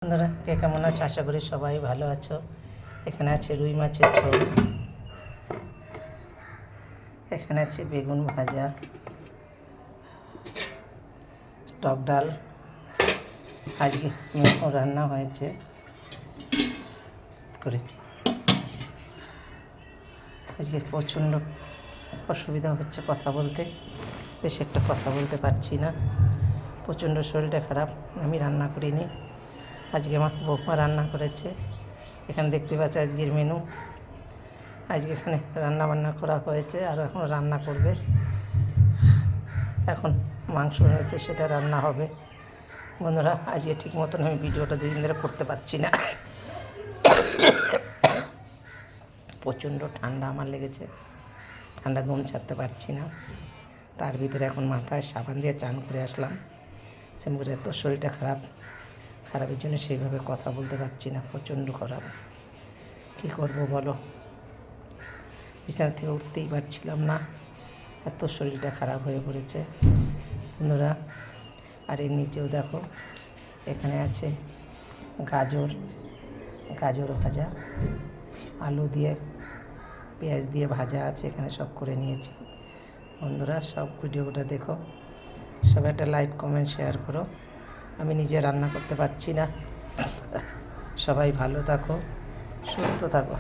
বন্ধুরা কে কেমন আছো? আশা করি সবাই ভালো আছো। এখানে আছে রুই মাছের ঝোল, এখানে আছে বেগুন ভাজা, টক ডাল, আজকে রান্না হয়েছে করেছি। আজকে প্রচণ্ড অসুবিধা হচ্ছে কথা বলতে, বেশ একটা কথা বলতে পারছি না, প্রচণ্ড শরীরটা খারাপ। আমি রান্না করিনি, আজকে আমার বৌমা রান্না করেছে। এখানে দেখতে পাচ্ছি আজকের মেনু। আজকে এখানে রান্না বান্না করা হয়েছে, আর এখন রান্না করবে। এখন মাংস হয়েছে, সেটা রান্না হবে। বন্ধুরা আজকে ঠিক মতন আমি ভিডিওটা দুদিন ধরে করতে পারছি না, প্রচণ্ড ঠান্ডা আমার লেগেছে, ঠান্ডা দম ছাড়তে পারছি না। তার ভিতরে এখন মাথায় সাবান দিয়ে চান করে আসলাম, সেম করে এত শরীরটা খারাপের জন্য সেইভাবে কথা বলতে পারছি না, প্রচণ্ড খারাপ। কী করবো বলো, বিছানা থেকে উঠতেই পারছিলাম না, এত শরীরটা খারাপ হয়ে পড়েছে বন্ধুরা। আর এর নিচেও দেখো, এখানে আছে গাজর ভাজা, আলু দিয়ে পেঁয়াজ দিয়ে ভাজা আছে, এখানে সব করে নিয়েছি। বন্ধুরা সব ভিডিওটা দেখো, সব একটা লাইক কমেন্ট শেয়ার করো। আমি নিজে রান্না করতে পারছি না। সবাই ভালো থাকো, সুস্থ থাকো।